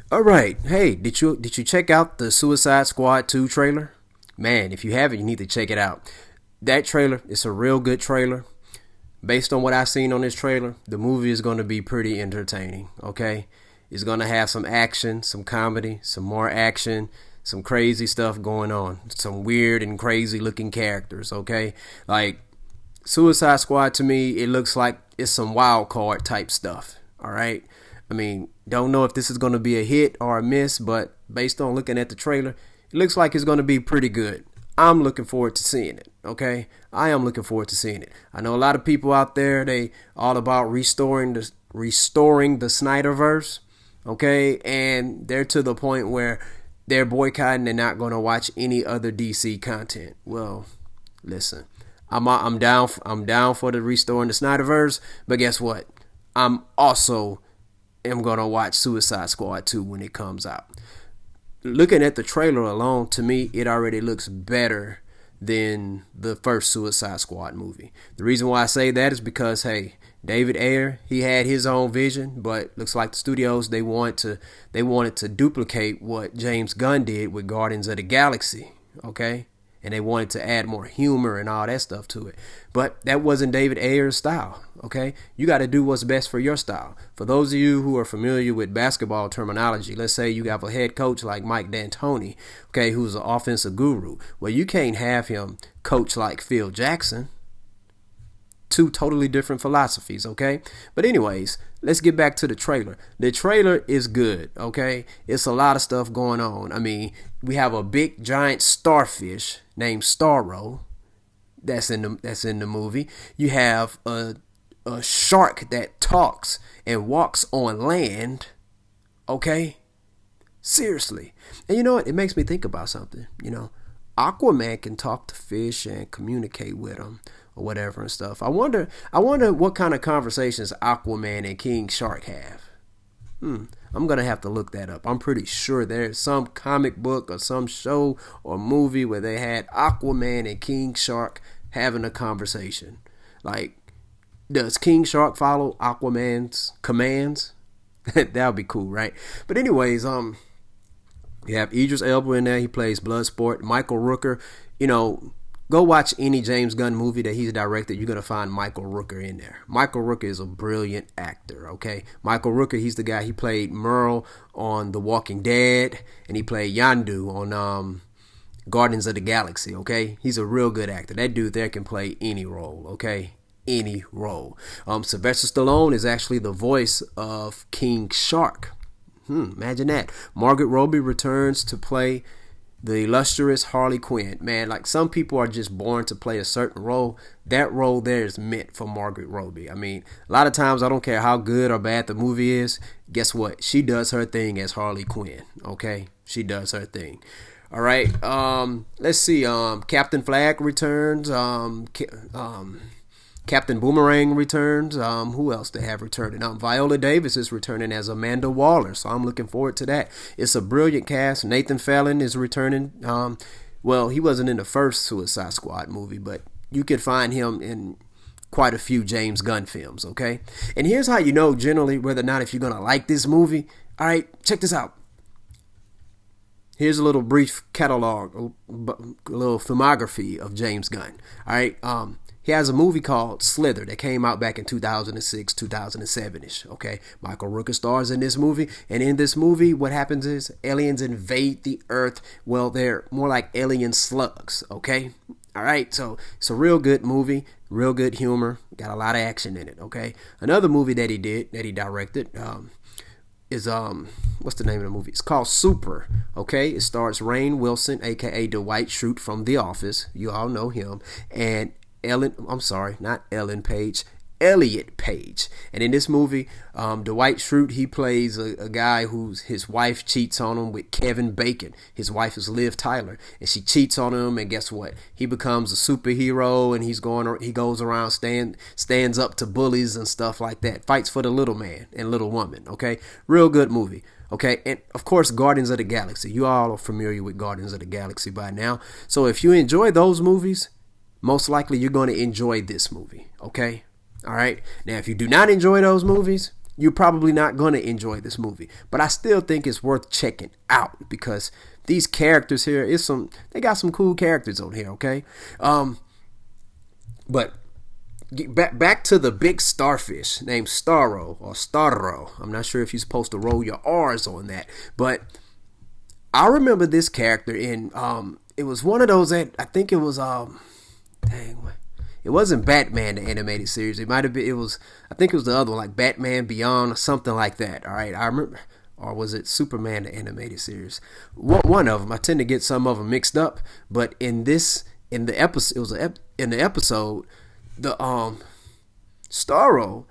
All right. Hey, did you check out the Suicide Squad 2 trailer? Man, if you haven't, you need to check it out. That trailer is a real good trailer. Based on what I've seen on this trailer, the movie is going to be pretty entertaining, okay? It's going to have some action, some comedy, some more action, some crazy stuff going on. Some weird and crazy looking characters, okay? Like Suicide Squad to me, it looks like it's some wild card type stuff. All right. I mean, don't know if this is going to be a hit or a miss, but based on looking at the trailer, it looks like it's going to be pretty good. I'm looking forward to seeing it. Okay, I am looking forward to seeing it. I know a lot of people out there, they all about restoring the Snyderverse. Okay, and they're to the point where they're boycotting and not going to watch any other DC content. Well, listen, I'm down for the restoring the Snyderverse, but guess what? I'm also am gonna watch Suicide Squad 2 when it comes out. Looking at the trailer alone, to me, it already looks better than the first Suicide Squad movie. The reason why I say that is because, hey, David Ayer, he had his own vision, but looks like the studios they wanted to duplicate what James Gunn did with Guardians of the Galaxy. Okay, and they wanted to add more humor and all that stuff to it. But that wasn't David Ayer's style, okay? You got to do what's best for your style. For those of you who are familiar with basketball terminology, let's say you have a head coach like Mike D'Antoni, okay, who's an offensive guru. Well, you can't have him coach like Phil Jackson. Two totally different philosophies, okay? But anyways, let's get back to the trailer. The trailer is good, okay? It's a lot of stuff going on. I mean, we have a big giant starfish named Starro that's in the movie. You have a shark that talks and walks on land, okay? Seriously. And you know what? It makes me think about something, Aquaman can talk to fish and communicate with them or whatever and stuff. I wonder what kind of conversations Aquaman and King Shark have. I'm gonna have to look that up. I'm pretty sure there's some comic book or some show or movie where they had Aquaman and King Shark having a conversation. Like, does King Shark follow Aquaman's commands? That would be cool, right? But anyways, you have Idris Elba in there. He plays Bloodsport. Michael Rooker. Go watch any James Gunn movie that he's directed. You're going to find Michael Rooker in there. Michael Rooker is a brilliant actor, okay? Michael Rooker, he's the guy, he played Merle on The Walking Dead, and he played Yondu on Guardians of the Galaxy, okay? He's a real good actor. That dude there can play any role, okay? Any role. Sylvester Stallone is actually the voice of King Shark. Imagine that. Margaret Robbie returns to play the illustrious Harley Quinn. Man, like, some people are just born to play a certain role. That role there is meant for Margaret Robbie. I mean, a lot of times, I don't care how good or bad the movie is, guess what? She does her thing as Harley Quinn, okay? She does her thing. All right, let's see. Captain Flag returns. Captain Boomerang returns. Who else they have returning? Viola Davis is returning as Amanda Waller, so I'm looking forward to that. It's a brilliant cast. Nathan Fallon is returning. Well, he wasn't in the first Suicide Squad movie, but you could find him in quite a few James Gunn films, okay? And here's how you know generally whether or not if you're going to like this movie. All right, check this out. Here's a little brief catalog, a little filmography of James Gunn. All right, he has a movie called Slither that came out back in 2006, 2007-ish, okay? Michael Rooker stars in this movie, and in this movie, what happens is aliens invade the Earth. Well, they're more like alien slugs, okay? All right, so it's a real good movie, real good humor, got a lot of action in it, okay? Another movie that he directed, is what's the name of the movie? It's called Super. Okay, it stars Rainn Wilson, aka Dwight Schrute from The Office. You all know him, and Elliot Page. And in this movie, Dwight Schrute, he plays a guy whose his wife cheats on him with Kevin Bacon. His wife is Liv Tyler, and she cheats on him, and guess what? He becomes a superhero, and he goes around stands up to bullies and stuff like that. Fights for the little man and little woman, okay? Real good movie. Okay, and of course, Guardians of the Galaxy. You all are familiar with Guardians of the Galaxy by now. So if you enjoy those movies, most likely you're going to enjoy this movie, okay? All right. Now, if you do not enjoy those movies, you're probably not going to enjoy this movie. But I still think it's worth checking out because these characters here they got some cool characters on here, okay? But back to the big starfish named Starro or Starro. I'm not sure if you're supposed to roll your R's on that, but I remember this character in it was one of those that I think it was it wasn't Batman the animated series. It might have been I think it was the other one, like Batman Beyond or something like that. All right, I remember, or was it Superman the animated series? One of them. I tend to get some of them mixed up, but in the episode, the Starro,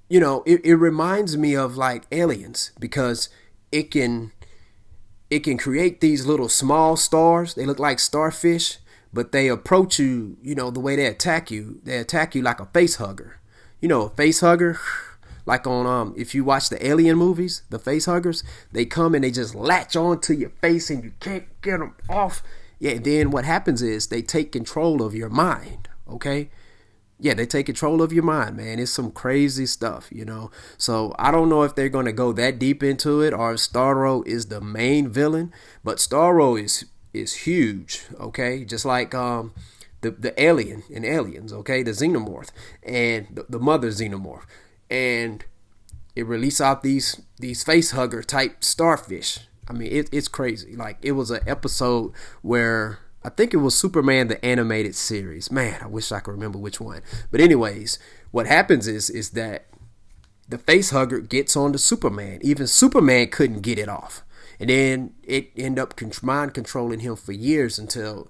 it reminds me of like Aliens because it can create these little small stars. They look like starfish, but they approach you, the way they attack you like a face hugger. A face hugger, like on if you watch the Alien movies, the face huggers, they come and they just latch onto your face and you can't get them off. Yeah, and then what happens is they take control of your mind, okay? Yeah, they take control of your mind, man. It's some crazy stuff, So I don't know if they're going to go that deep into it or if Starro is the main villain. But Starro is huge, okay? Just like the alien in Aliens, okay? The xenomorph and the mother xenomorph. And it released out these face hugger type starfish. I mean, it's crazy. Like, it was an episode where I think it was Superman the animated series. Man, I wish I could remember which one. But anyways, what happens is that the face hugger gets on to Superman. Even Superman couldn't get it off. And then it ended up mind controlling him for years until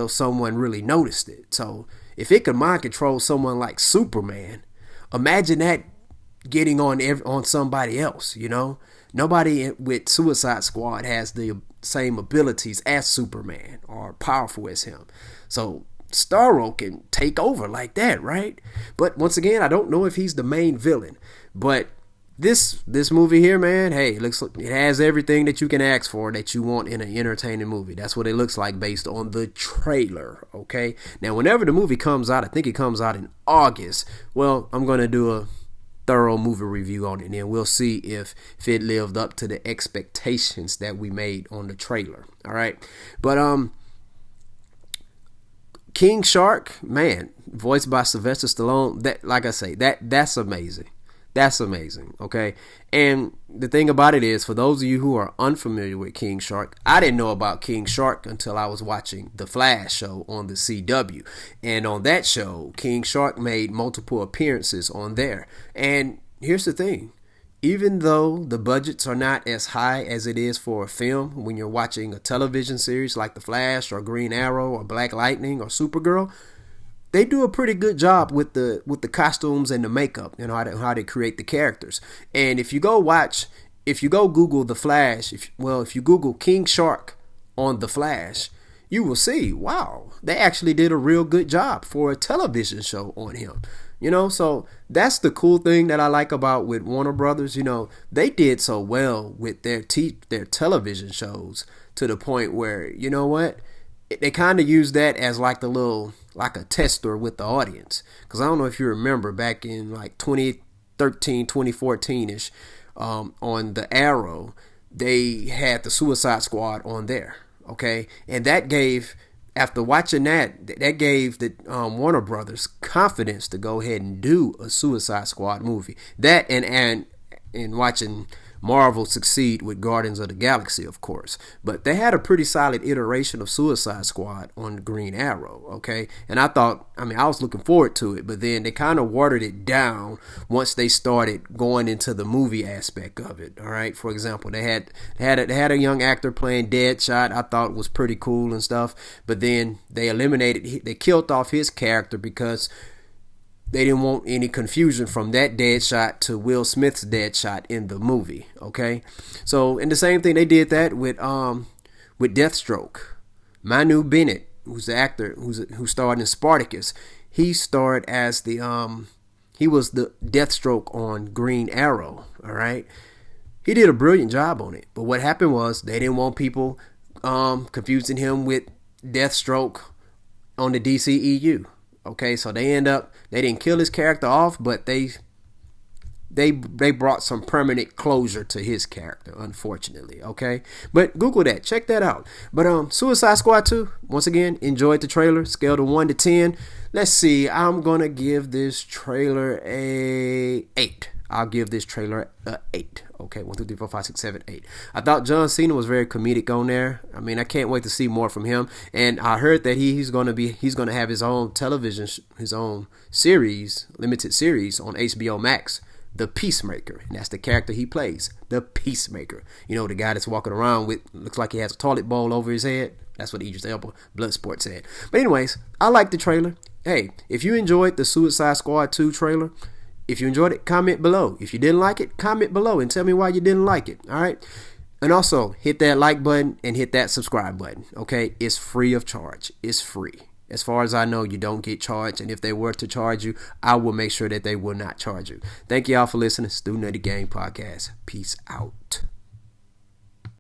someone really noticed it. So if it could mind control someone like Superman, imagine that getting on somebody else, Nobody with Suicide Squad has the same abilities as Superman or powerful as him. So Starro can take over like that, right? But once again, I don't know if he's the main villain. But this movie here, man, hey, it has everything that you can ask for that you want in an entertaining movie. That's what it looks like based on the trailer, okay? Now, whenever the movie comes out, I think it comes out in August. Well, I'm going to do a thorough movie review on it, and then we'll see if it lived up to the expectations that we made on the trailer. All right, but King Shark, man, voiced by Sylvester Stallone. That, like I say, that's amazing. That's amazing, okay? And the thing about it is, for those of you who are unfamiliar with King Shark, I didn't know about King Shark until I was watching The Flash show on the CW. And on that show, King Shark made multiple appearances on there. And here's the thing. Even though the budgets are not as high as it is for a film, when you're watching a television series like The Flash or Green Arrow or Black Lightning or Supergirl, they do a pretty good job with the costumes and the makeup, how they create the characters. And if you go Google The Flash, if you Google King Shark on The Flash, you will see, wow, they actually did a real good job for a television show on him. So that's the cool thing that I like about with Warner Brothers. They did so well with their television shows to the point where, you know what? They kind of use that as like a tester with the audience. Because I don't know if you remember back in like 2013, 2014-ish, on the Arrow, they had the Suicide Squad on there. Okay. And that gave, after watching that gave the Warner Brothers confidence to go ahead and do a Suicide Squad movie. That and watching Marvel succeed with Guardians of the Galaxy, of course. But they had a pretty solid iteration of Suicide Squad on Green Arrow, okay? And I was looking forward to it, but then they kind of watered it down once they started going into the movie aspect of it, all right? For example, they had a young actor playing Deadshot. I thought was pretty cool and stuff, but then they killed off his character because they didn't want any confusion from that Deadshot to Will Smith's Deadshot in the movie, okay? So, and the same thing, they did that with Deathstroke. Manu Bennett, who's the actor who starred in Spartacus, he starred as he was the Deathstroke on Green Arrow, all right? He did a brilliant job on it, but what happened was they didn't want people confusing him with Deathstroke on the DCEU. Okay, so they didn't kill his character off, but they they brought some permanent closure to his character, unfortunately. Okay, but Google that, check that out. But Suicide Squad 2, once again, enjoyed the trailer. Scale to 1 to 10. Let's see. I'm gonna give this trailer a 8. I'll give this trailer a 8. Okay, 1, 2, 3, 4, 5, 6, 7, 8. I thought John Cena was very comedic on there. I mean, I can't wait to see more from him. And I heard that he's gonna have his own television, his own series, limited series on HBO Max. The Peacemaker, and that's the character he plays, the Peacemaker. You know, the guy that's walking around with, looks like he has a toilet bowl over his head. That's what Idris Elba Bloodsport said. But anyways, I like the trailer. Hey, if you enjoyed the Suicide Squad 2 trailer, if you enjoyed it, comment below. If you didn't like it, comment below and tell me why you didn't like it. All right. And also hit that like button and hit that subscribe button. Okay, it's free of charge. It's free. As far as I know, you don't get charged, and if they were to charge you, I will make sure that they will not charge you. Thank y'all for listening. Student of the Game Podcast. Peace out.